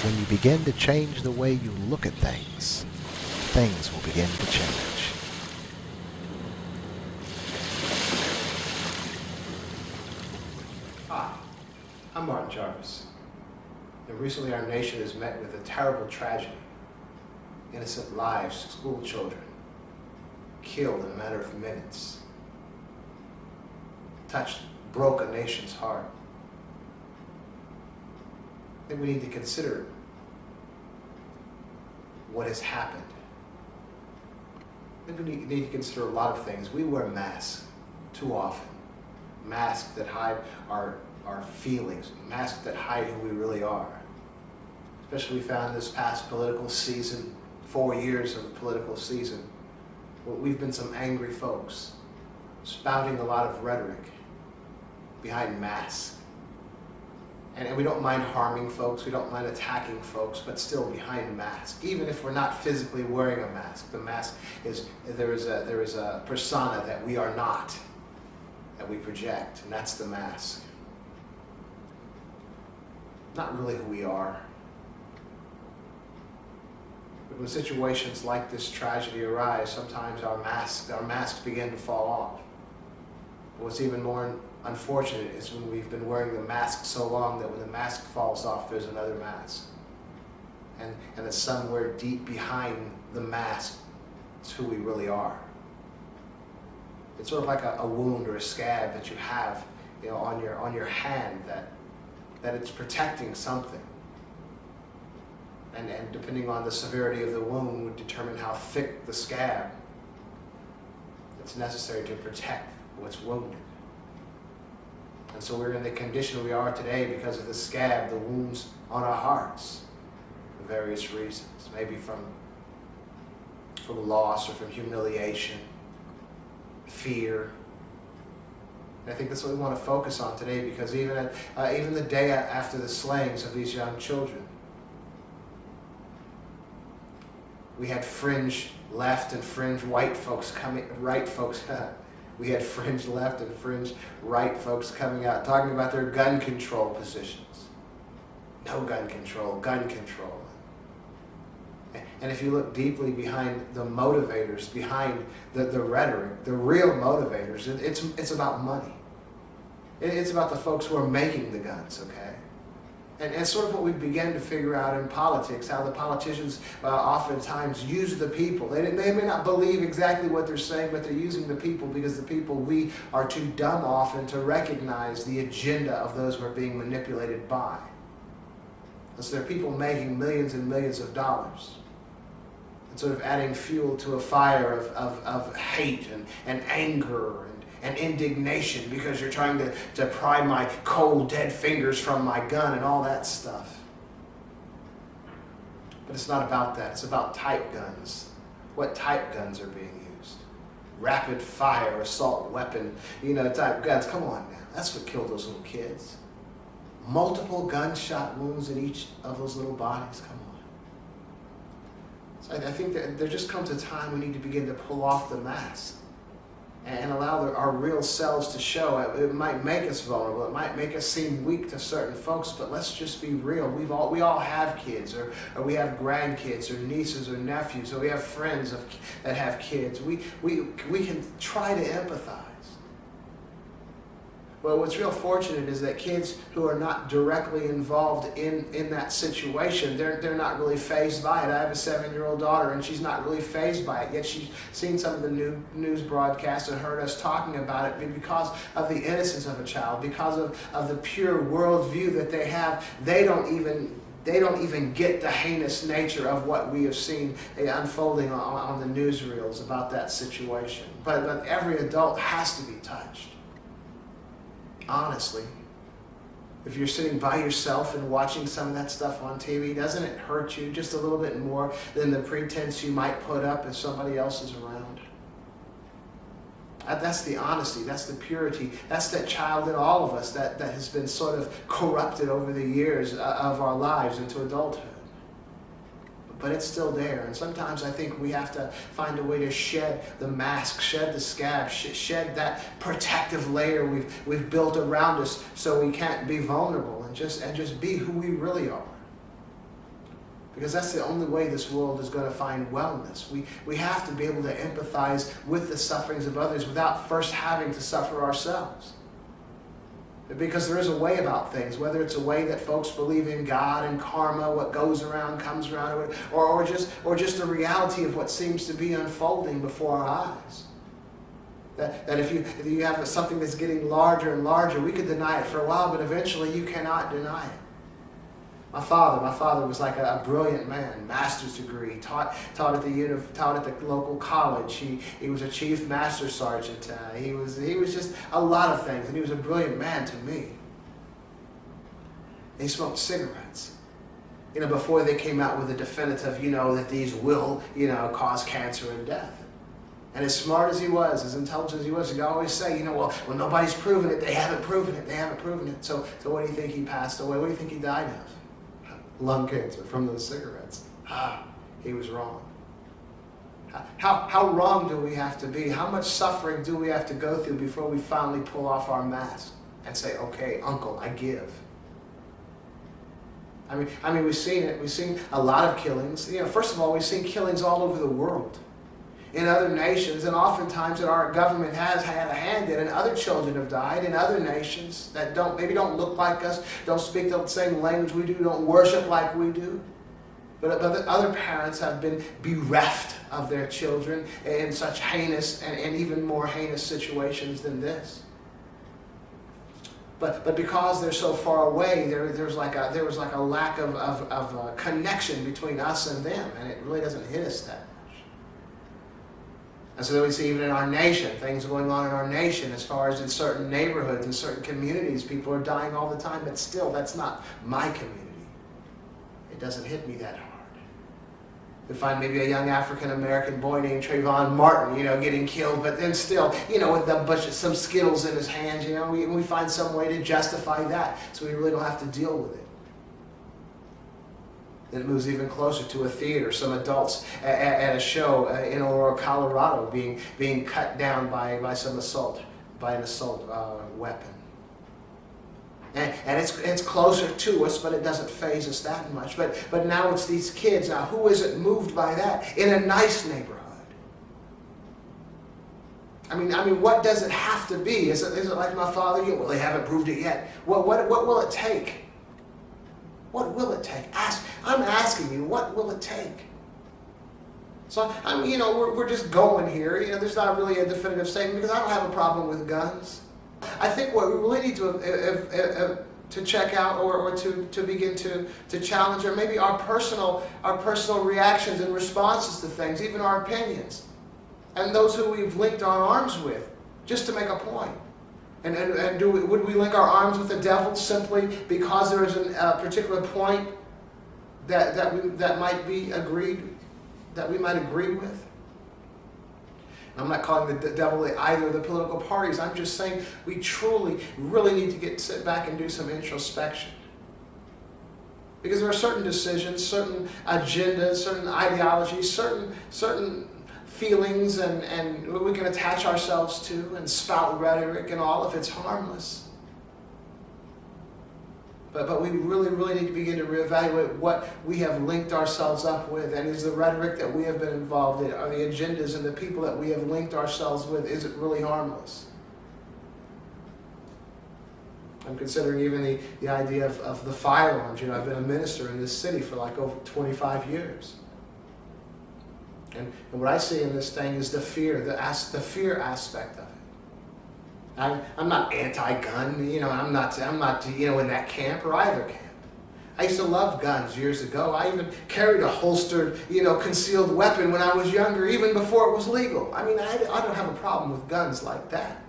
when you begin to change the way you look at things, things will begin to change. Hi, I'm Jarvis. And recently our nation has met with a terrible tragedy. Innocent lives, school children, killed in a matter of minutes. Broke a nation's heart. I think we need to consider what has happened. I think we need to consider a lot of things. We wear masks too often. Masks that hide our feelings, masks that hide who we really are. Especially we found this past political season, 4 years of political season, we've been some angry folks, spouting a lot of rhetoric behind masks. And we don't mind harming folks, we don't mind attacking folks, but still behind masks. Even if we're not physically wearing a mask, the mask is, there is a persona that we are not, that we project, and that's the mask. Not really who we are. But when situations like this tragedy arise, sometimes our masks begin to fall off. But what's even more unfortunate is when we've been wearing the mask so long that when the mask falls off, there's another mask. And that somewhere deep behind the mask is who we really are. It's sort of like a wound or a scab that you have, on your hand that it's protecting something. And depending on the severity of the wound would determine how thick the scab that's necessary to protect what's wounded. And so we're in the condition we are today because of the scab, the wounds on our hearts, for various reasons. Maybe from loss or from humiliation, fear. And I think that's what we want to focus on today, because even the day after the slayings of these young children, we had fringe left and fringe right folks coming we had fringe left and fringe right folks coming out talking about their gun control positions. No gun control, gun control. And if you look deeply behind the motivators, behind the rhetoric, the real motivators, it's about money. It's about the folks who are making the guns, okay? And it's sort of what we begin to figure out in politics, how the politicians oftentimes use the people. They may not believe exactly what they're saying, but they're using the people because the people, we are too dumb often to recognize the agenda of those we're being manipulated by. So there are people making millions and millions of dollars and sort of adding fuel to a fire of hate and anger and indignation because you're trying to pry my cold, dead fingers from my gun and all that stuff. But it's not about that. It's about type guns. What type guns are being used? Rapid fire, assault weapon, type guns. Come on now. That's what killed those little kids. Multiple gunshot wounds in each of those little bodies. Come on. So I think that there just comes a time we need to begin to pull off the mask and allow our real selves to show. It might make us vulnerable. It might make us seem weak to certain folks, but let's just be real. We all have kids, or we have grandkids, or nieces, or nephews, or we have friends that have kids. We can try to empathize. Well, what's real fortunate is that kids who are not directly involved in that situation, they're not really fazed by it. I have a 7-year-old daughter, and she's not really fazed by it, yet she's seen some of the news broadcasts and heard us talking about it. Because of the innocence of a child, because of the pure worldview that they have, they don't even get the heinous nature of what we have seen unfolding on the newsreels about that situation. But every adult has to be touched. Honestly, if you're sitting by yourself and watching some of that stuff on TV, doesn't it hurt you just a little bit more than the pretense you might put up if somebody else is around? That's the honesty, that's the purity, that's that child in all of us that has been sort of corrupted over the years of our lives into adulthood. But it's still there, and sometimes I think we have to find a way to shed the mask, shed the scab, shed that protective layer we've built around us so we can't be vulnerable and just be who we really are. Because that's the only way this world is going to find wellness. We have to be able to empathize with the sufferings of others without first having to suffer ourselves. Because there is a way about things, whether it's a way that folks believe in God and karma, what goes around comes around, or just the reality of what seems to be unfolding before our eyes. That if you have something that's getting larger and larger, we could deny it for a while, but eventually you cannot deny it. My father was like a brilliant man, master's degree, taught at the local college. He was a chief master sergeant. He was just a lot of things, and he was a brilliant man to me. He smoked cigarettes, before they came out with a definitive, that these will, cause cancer and death. And as smart as he was, as intelligent as he was, he'd always say, well, nobody's proven it. They haven't proven it. They haven't proven it. So what do you think he passed away? What do you think he died of? Lung cancer from those cigarettes. He was wrong. How wrong do we have to be? How much suffering do we have to go through before we finally pull off our mask and say, okay, uncle, I give? I mean, we've seen it. We've seen a lot of killings. First of all, we've seen killings all over the world, in other nations, and oftentimes that our government has had a hand in, and other children have died in other nations that maybe don't look like us, don't speak the same language we do, don't worship like we do. But other parents have been bereft of their children in such heinous and even more heinous situations than this. But because they're so far away, there was like a lack of connection between us and them, and it really doesn't hit us that much. And so that we see even in our nation, things going on in our nation as far as in certain neighborhoods, in certain communities, people are dying all the time, but still, that's not my community. It doesn't hit me that hard. You find maybe a young African-American boy named Trayvon Martin, getting killed, but then still, with some Skittles in his hands, we find some way to justify that, so we really don't have to deal with it. Then it moves even closer to a theater. Some adults at a show in Aurora, Colorado, being cut down by an assault weapon. And it's closer to us, but it doesn't faze us that much. But now it's these kids. Now, who isn't moved by that in a nice neighborhood? I mean, what does it have to be? Is it like my father? Well, they haven't proved it yet. What will it take? What will it take? I'm asking you, what will it take? So, we're just going here. There's not really a definitive statement because I don't have a problem with guns. I think what we really need to check out or to begin to challenge are maybe our personal reactions and responses to things, even our opinions, and those who we've linked our arms with, just to make a point. And would we link our arms with the devil simply because there is a particular point that might be agreed, that we might agree with? And I'm not calling the devil either of the political parties. I'm just saying we truly, really need to sit back and do some introspection. Because there are certain decisions, certain agendas, certain ideologies, certain feelings and we can attach ourselves to and spout rhetoric and all if it's harmless. But we really, really need to begin to reevaluate what we have linked ourselves up with, and is the rhetoric that we have been involved in, are the agendas and the people that we have linked ourselves with, is it really harmless? I'm considering even the idea of the firearms. I've been a minister in this city for like over 25 years. And what I see in this thing is the fear aspect of it. I'm not anti-gun, I'm not in that camp or either camp. I used to love guns years ago. I even carried a holstered, concealed weapon when I was younger, even before it was legal. I don't have a problem with guns like that.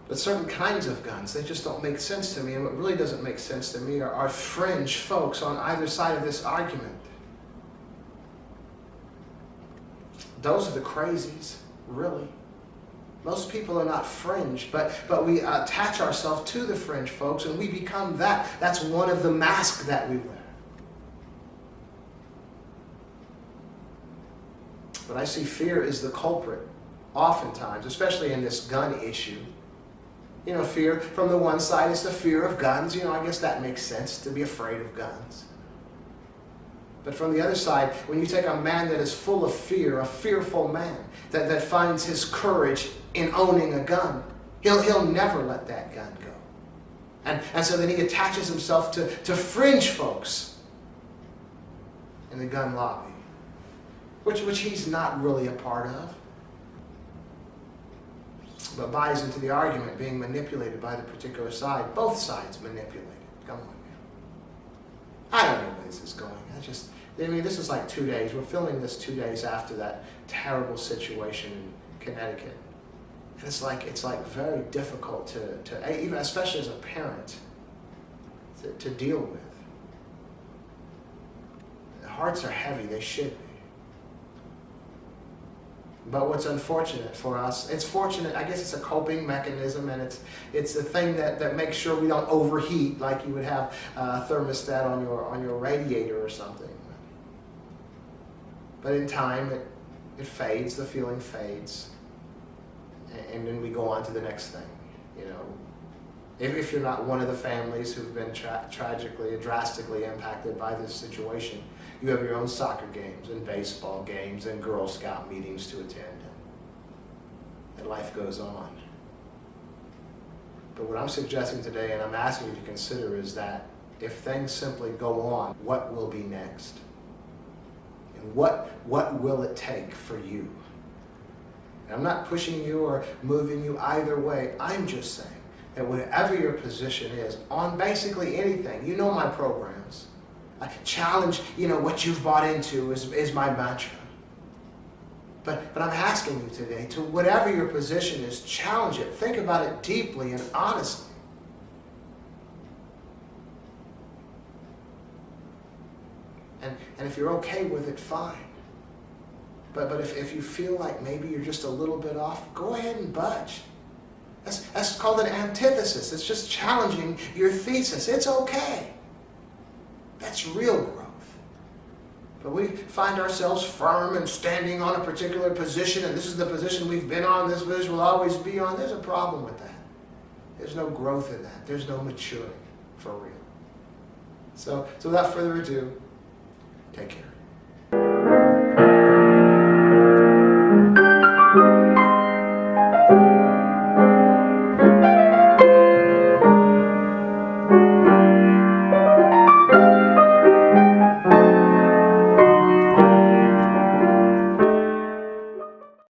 But certain kinds of guns, they just don't make sense to me. And what really doesn't make sense to me are fringe folks on either side of this argument. Those are the crazies, really. Most people are not fringe, but we attach ourselves to the fringe folks and we become that. That's one of the masks that we wear. But I see fear is the culprit, oftentimes, especially in this gun issue. Fear from the one side is the fear of guns. I guess that makes sense, to be afraid of guns. But from the other side, when you take a man that is full of fear, a fearful man, that finds his courage in owning a gun, he'll never let that gun go. And so then he attaches himself to fringe folks in the gun lobby, which he's not really a part of, but buys into the argument, being manipulated by the particular side. Both sides manipulated. Come on, man. I don't know where this is going. This is like 2 days. We're filming this 2 days after that terrible situation in Connecticut. And it's like very difficult to even especially as a parent, to deal with. The hearts are heavy. They should be. But what's unfortunate for us, it's fortunate, I guess it's a coping mechanism, and it's the thing that makes sure we don't overheat, like you would have a thermostat on your radiator or something. But in time, it fades, the feeling fades, and then we go on to the next thing. If you're not one of the families who've been tragically and drastically impacted by this situation, you have your own soccer games and baseball games and Girl Scout meetings to attend, and life goes on. But what I'm suggesting today, and I'm asking you to consider, is that if things simply go on, what will be next? And what will it take for you? And I'm not pushing you or moving you either way. I'm just saying that whatever your position is on basically anything, my programs. I challenge, what you've bought into is my mantra. But I'm asking you today to, whatever your position is, challenge it. Think about it deeply and honestly. And if you're okay with it, fine. But if you feel like maybe you're just a little bit off, go ahead and budge. That's called an antithesis. It's just challenging your thesis. It's okay. That's real growth. But we find ourselves firm and standing on a particular position, and this is the position we've been on, this position will always be on. There's a problem with that. There's no growth in that. There's no maturing for real. So without further ado, take care.